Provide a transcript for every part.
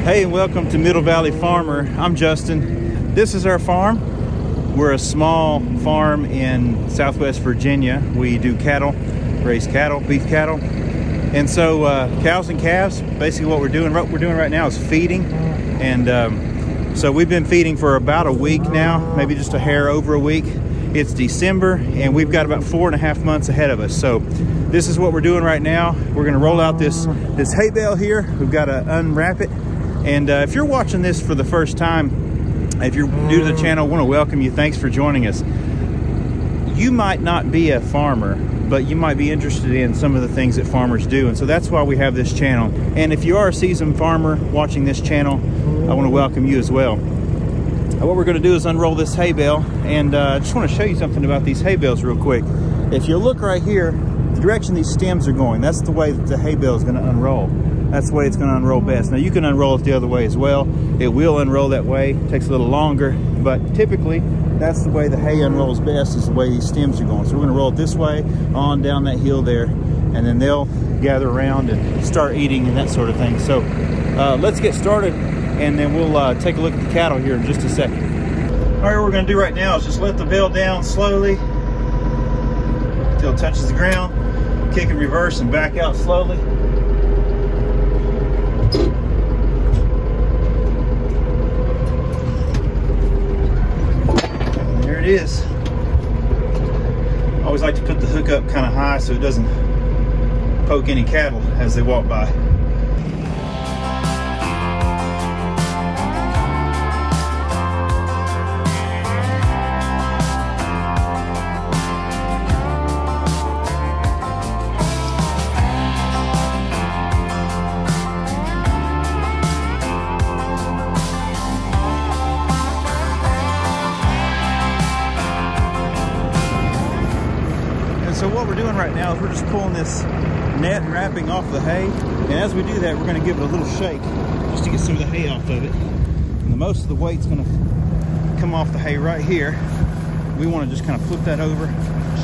Hey, and welcome to Middle Valley Farmer. I'm Justin. This is our farm. We're a small farm in Southwest Virginia. We do cattle, raise cattle, beef cattle. And so cows and calves, basically what we're doing right now is feeding. And so we've been feeding for about a week now, maybe just a hair over a week. It's December and we've got about 4.5 months ahead of us. So this is what we're doing right now. We're gonna roll out this hay bale here. We've got to unwrap it. And if you're watching this for the first time, if you're new to the channel, I want to welcome you. Thanks for joining us. You might not be a farmer, but you might be interested in some of the things that farmers do. And so that's why we have this channel. And if you are a seasoned farmer watching this channel, I want to welcome you as well. What we're going to do is unroll this hay bale. And I just want to show you something about these hay bales real quick. If you look right here, the direction these stems are going, that's the way that the hay bale is going to unroll. That's the way it's going to unroll best. Now you can unroll it the other way as well. It will unroll that way. It takes a little longer, but typically that's the way the hay unrolls best, is the way these stems are going. So we're going to roll it this way, on down that hill there, and then they'll gather around and start eating and that sort of thing. So let's get started, and then we'll take a look at the cattle here in just a second. All right, what we're going to do right now is just let the bale down slowly until it touches the ground, kick in reverse and back out slowly. There it is. I always like to put the hook up kind of high so it doesn't poke any cattle as they walk by. So what we're doing right now is we're just pulling this net wrapping off the hay. And as we do that, we're going to give it a little shake just to get some of the hay off of it. And the most of the weight's going to come off the hay right here. We want to just kind of flip that over,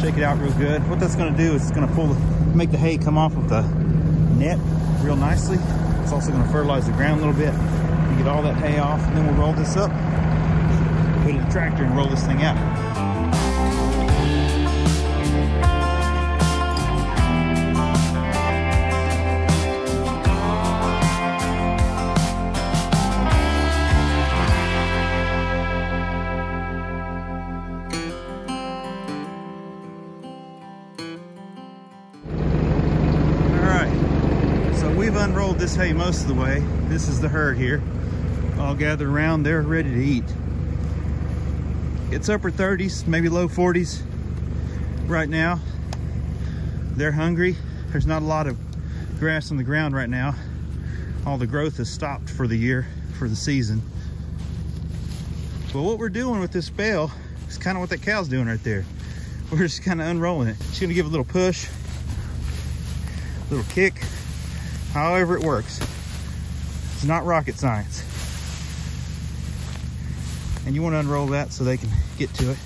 shake it out real good. What that's going to do is it's going to make the hay come off of the net real nicely. It's also going to fertilize the ground a little bit and get all that hay off. And then we'll roll this up, put it in the tractor and roll this thing out. We've unrolled this hay most of the way. This is the herd here, all gathered around. They're ready to eat. It's upper 30s, maybe low 40s right now. They're hungry. There's not a lot of grass on the ground right now. All the growth has stopped for the year, for the season. But what we're doing with this bale is kind of what that cow's doing right there. We're just kind of unrolling it. Just gonna give it a little push, a little kick. However it works. It's not rocket science. And you want to unroll that so they can get to it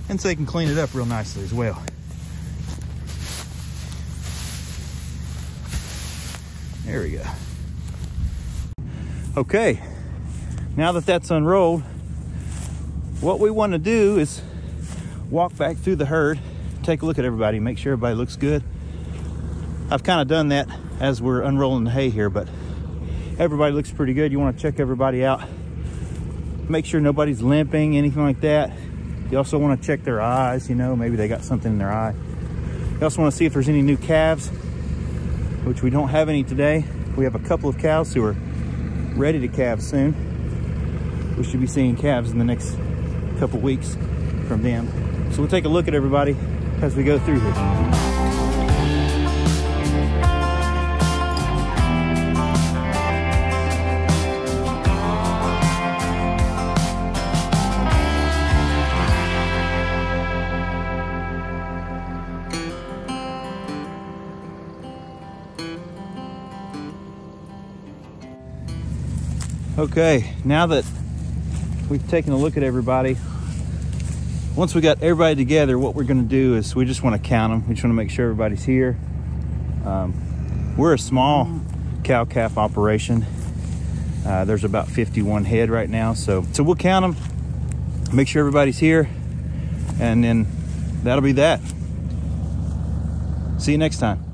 and so they can clean it up real nicely as well. There we go. Okay, now that that's unrolled, what we want to do is walk back through the herd, take a look at everybody, make sure everybody looks good. I've kind of done that as we're unrolling the hay here, but everybody looks pretty good. You want to check everybody out, make sure nobody's limping, anything like that. You also want to check their eyes, you know, maybe they got something in their eye. You also want to see if there's any new calves, which we don't have any today. We have a couple of cows who are ready to calve soon. We should be seeing calves in the next couple weeks from them. So we'll take a look at everybody as we go through here. Okay, now that we've taken a look at everybody, once we got everybody together, what we're going to do is we just want to count them. We just want to make sure everybody's here. We're a small cow-calf operation. There's about 51 head right now. So we'll count them, make sure everybody's here, and then that'll be that. See you next time.